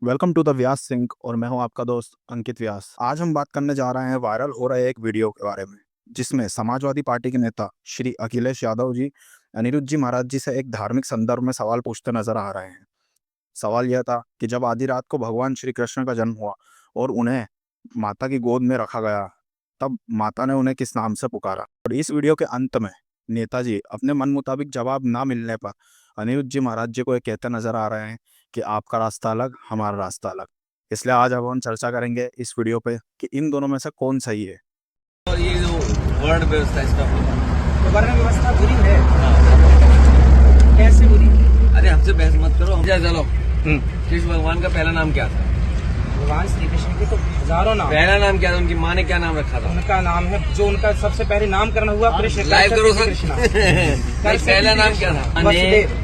Welcome to the Vyas Singh और मैं हूं आपका दोस्त अंकित व्यास। आज हम बात करने जा रहे हैं वायरल हो रहे एक वीडियो के बारे में, जिसमें समाजवादी पार्टी के नेता श्री अखिलेश यादव जी अनिरुद्ध जी महाराज जी से एक धार्मिक संदर्भ में सवाल पूछते नजर आ रहे हैं। सवाल यह था कि जब आधी रात को भगवान श्री कृष्ण का जन्म हुआ और उन्हें माता की गोद में रखा गया, तब माता ने उन्हें किस नाम से पुकारा। और इस वीडियो के अंत में नेताजी अपने मन मुताबिक जवाब ना मिलने पर अनिरुद्ध जी महाराज जी को ये कहते नजर आ रहे हैं कि आपका रास्ता अलग, हमारा रास्ता अलग। इसलिए आज अब हम चर्चा करेंगे इस वीडियो पे कि इन दोनों में से कौन सही है। और ये जो वर्ण व्यवस्था इसका तो वर्ण व्यवस्था बुरी है। हाँ। कैसे बुरी? अरे हमसे बहस मत करो। चलो कृष्ण भगवान का पहला नाम क्या था? भगवान श्री कृष्ण के तो हजारों नाम। पहला नाम क्या था? उनकी माँ ने क्या नाम रखा था? उनका नाम है, जो उनका सबसे पहले नामकरण हुआ कृष्ण। लाइव करो सर। कृष्ण पहला नाम क्या था? वसुदेव।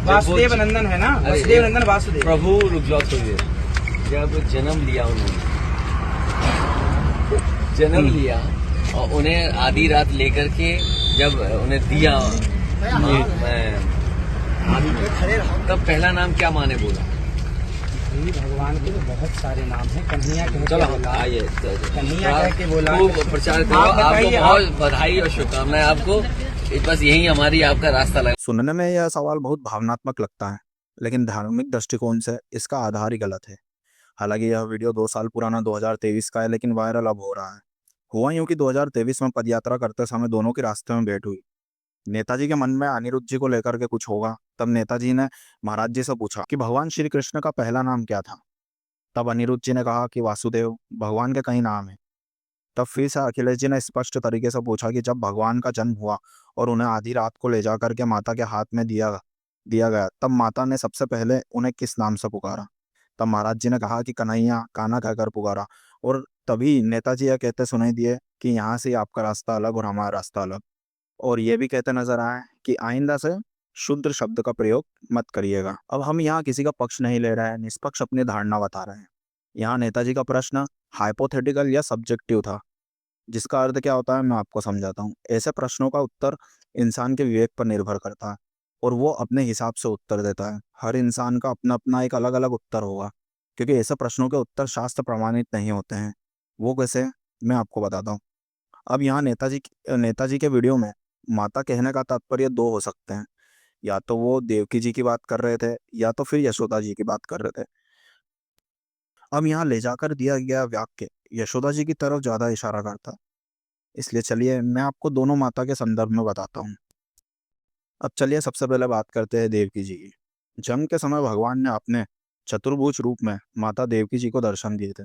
वासुदेव नंदन है ना, वसुदेव नंदन वासुदेव। प्रभु रुक जाओ थोड़ी देर। जब जन्म लिया उन्होंने, जन्म लिया और उन्हें आधी रात लेकर के जब उन्हें दिया तब पहला नाम क्या माँ ने बोला? भगवान के तो बहुत सारे नाम हैं। कन्हैया कह के चलो बोला, आइए कन्हैया कह के बोला। खूब प्रचार करो। आप आपको बताइए, बहुत बधाई और शुभकामनाएं। आपको बस यही हमारी आपका रास्ता लगा। सुनने में यह सवाल बहुत भावनात्मक लगता है, लेकिन धार्मिक दृष्टिकोण से इसका आधार ही गलत है। हालांकि यह वीडियो 2 साल पुराना 2023 का है, लेकिन वायरल अब हो रहा है। हुआ यूं कि 2023 में पदयात्रा करते समय दोनों के रास्ते में भेंट हुई। नेताजी के मन में अनिरुद्ध जी को लेकर के कुछ होगा। तब नेताजी ने महाराज जी से पूछा कि भगवान श्री कृष्ण का पहला नाम क्या था। तब अनिरुद्ध जी ने कहा कि वासुदेव। भगवान के कई नाम हैं। तब फिर से अखिलेश जी ने स्पष्ट तरीके से पूछा कि जब भगवान का जन्म हुआ और उन्हें आधी रात को ले जाकर के माता के हाथ में दिया दिया गया, तब माता ने सबसे पहले उन्हें किस नाम से पुकारा। तब महाराज जी ने कहा कि कन्हैया, कान्हा कहकर पुकारा। और तभी नेताजी यह कहते सुनाई दिए कि यहाँ से आपका रास्ता अलग और हमारा रास्ता अलग। और ये भी कहते नजर आए कि आइंदा से शुद्ध शब्द का प्रयोग मत करिएगा। अब हम यहाँ किसी का पक्ष नहीं ले रहे हैं, निष्पक्ष अपनी धारणा बता रहे हैं। यहाँ नेताजी का प्रश्न हाइपोथेटिकल या सब्जेक्टिव था, जिसका अर्थ क्या होता है मैं आपको समझाता हूँ। ऐसे प्रश्नों का उत्तर इंसान के विवेक पर निर्भर करता है और वो अपने हिसाब से उत्तर देता है। हर इंसान का अपना अपना एक अलग अलग उत्तर होगा, क्योंकि ऐसे प्रश्नों के उत्तर शास्त्र प्रमाणित नहीं होते हैं। वो कैसे, मैं आपको बताता हूँ। अब यहाँ नेताजी के वीडियो में माता कहने का तात्पर्य दो हो सकते हैं। या तो वो देवकी जी की बात कर रहे थे, या तो फिर यशोदा जी की बात कर रहे थे। अब यहाँ ले जाकर दिया गया वाक्य यशोदा जी की तरफ ज्यादा इशारा करता है। इसलिए चलिए मैं आपको दोनों माता के संदर्भ में बताता हूँ। अब चलिए सबसे पहले बात करते हैं देवकी जी की। जन्म के समय भगवान ने अपने चतुर्भुज रूप में माता देवकी जी को दर्शन दिए थे।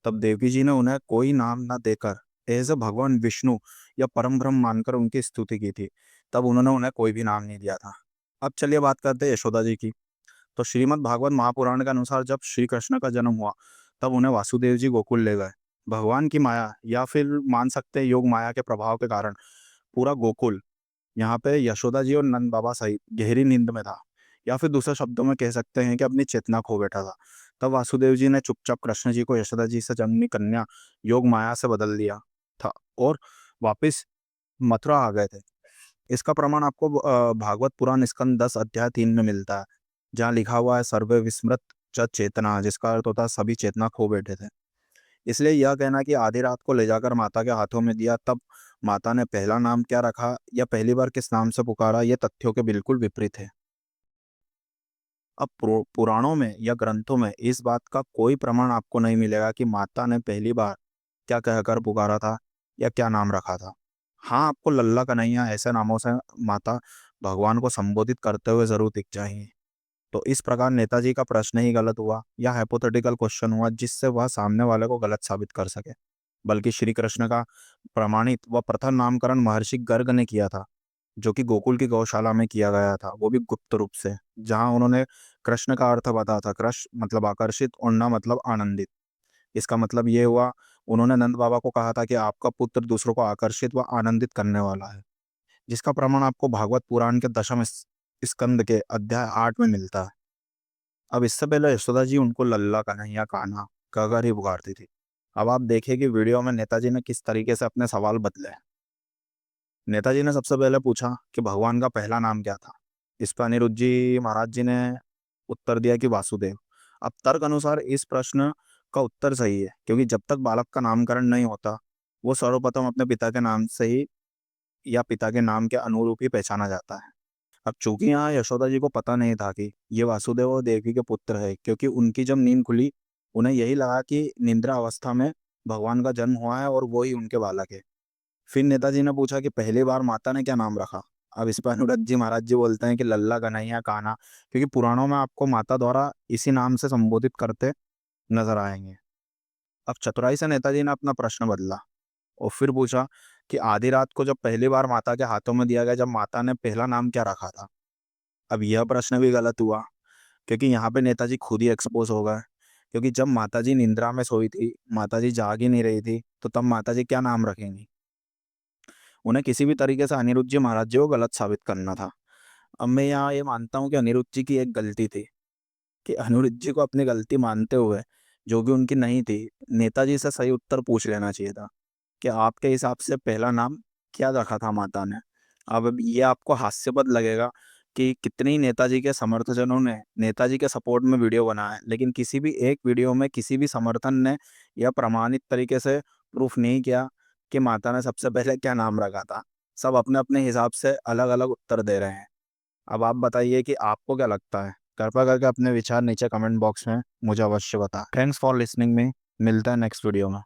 तब देवकी जी ने उन्हें कोई नाम न देकर एज ए भगवान विष्णु या परम ब्रह्म मानकर उनकी स्तुति की थी। तब उन्होंने उन्हें कोई भी नाम नहीं दिया था। अब चलिए बात करते हैं यशोदा जी की। तो श्रीमद् भागवत महापुराण के अनुसार जब श्री कृष्ण का जन्म हुआ, तब उन्हें वासुदेव जी गोकुल ले गए। भगवान की माया या फिर मान सकते हैं योग माया के प्रभाव के कारण पूरा गोकुल यहाँ पे यशोदा जी और नंद बाबा सहित गहरी नींद में था, या फिर दूसरे शब्दों में कह सकते हैं कि अपनी चेतना खो बैठा था। तब वासुदेव जी ने चुपचाप कृष्ण जी को यशोदा जी से जन्मी कन्या योग माया से बदल दिया था और वापस मथुरा आ गए थे। इसका प्रमाण आपको भागवत पुराण स्कंद 10 अध्याय 3 में मिलता है, जहाँ लिखा हुआ है सर्वे विस्मृत च चेतना, जिसका अर्थ होता है सभी चेतना खो बैठे थे। इसलिए यह कहना कि आधी रात को ले जाकर माता के हाथों में दिया, तब माता ने पहला नाम क्या रखा या पहली बार किस नाम से पुकारा, ये तथ्यों के बिल्कुल विपरीत है। अब पुराणों में या ग्रंथों में इस बात का कोई प्रमाण आपको नहीं मिलेगा कि माता ने पहली बार क्या कहकर पुकारा था या क्या नाम रखा था। हाँ, आपको लल्ला कन्हैया ऐसे नामों से माता भगवान को संबोधित करते हुए जरूर दिख जाएंगे। तो इस प्रकार नेताजी का प्रश्न ही गलत हुआ या हाइपोथेटिकल क्वेश्चन हुआ, जिससे वह सामने वाले को गलत साबित कर सके। बल्कि श्री कृष्ण का प्रमाणित व प्रथम नामकरण महर्षि गर्ग ने किया था, जो कि गोकुल की गौशाला में किया गया था, वो भी गुप्त रूप से। जहां उन्होंने कृष्ण का अर्थ बताया था। कृष्ण मतलब आकर्षित और न मतलब आनंदित। इसका मतलब ये हुआ, उन्होंने नंद बाबा को कहा था कि आपका पुत्र दूसरों को आकर्षित व आनंदित करने वाला है, जिसका प्रमाण आपको भागवत पुराण के दशम स्कंद के अध्याय 8 में मिलता है। अब इससे पहले यशोदा जी उनको लल्ला कन्हैया कान्हा कहकर ही पुकारती थी। अब आप देखिए कि वीडियो में नेताजी ने किस तरीके से अपने सवाल बदले। नेताजी ने सबसे पहले पूछा कि भगवान का पहला नाम क्या था। इस पर अनिरुद्ध जी महाराज जी ने उत्तर दिया कि वासुदेव। अब तर्क अनुसार इस प्रश्न का उत्तर सही है, क्योंकि जब तक बालक का नामकरण नहीं होता, वो सर्वप्रथम अपने पिता के नाम से ही या पिता के नाम के अनुरूप ही पहचाना जाता है। अब चूंकि यहाँ यशोदा जी को पता नहीं था कि ये वासुदेव और देवकी के पुत्र है, क्योंकि उनकी जब नींद खुली, उन्हें यही लगा कि निद्रा अवस्था में भगवान का जन्म हुआ है और वो ही उनके बालक है। फिर नेताजी ने पूछा कि पहली बार माता ने क्या नाम रखा। अब इस पर अनुरथ जी महाराज जी बोलते हैं कि लल्ला, कन्हैया, कान्हा, क्योंकि पुराणों में आपको माता द्वारा इसी नाम से संबोधित करते नजर आएंगे। अब चतुराई से नेताजी ने अपना प्रश्न बदला और फिर पूछा कि आधी रात को जब पहली बार माता के हाथों में दिया गया, जब माता ने पहला नाम क्या रखा था। अब यह प्रश्न भी गलत हुआ, क्योंकि यहाँ पे नेताजी खुद ही एक्सपोज हो गए। क्योंकि जब माताजी निंद्रा में सोई थी, माताजी जाग ही नहीं रही थी, तो तब माताजी क्या नाम रखेंगी। उन्हें किसी भी तरीके से अनिरुद्ध जी महाराज जी को गलत साबित करना था। अब मैं यहाँ ये मानता हूँ कि अनिरुद्ध जी की एक गलती थी, कि अनिरुद्ध जी को अपनी गलती मानते हुए, जो कि उनकी नहीं थी, नेताजी से सही उत्तर पूछ लेना चाहिए था कि आपके हिसाब से पहला नाम क्या रखा था माता ने। अब ये आपको हास्यास्पद लगेगा कि कितने ही नेताजी के समर्थजनों ने नेताजी के सपोर्ट में वीडियो बनाया है, लेकिन किसी भी एक वीडियो में किसी भी समर्थन ने यह प्रमाणित तरीके से प्रूफ नहीं किया कि माता ने सबसे पहले क्या नाम रखा था। सब अपने अपने हिसाब से अलग अलग उत्तर दे रहे हैं। अब आप बताइए कि आपको क्या लगता है। कृपया करके अपने विचार नीचे कमेंट बॉक्स में मुझे अवश्य बताएं। थैंक्स फॉर लिसनिंग में, मिलता है नेक्स्ट वीडियो में।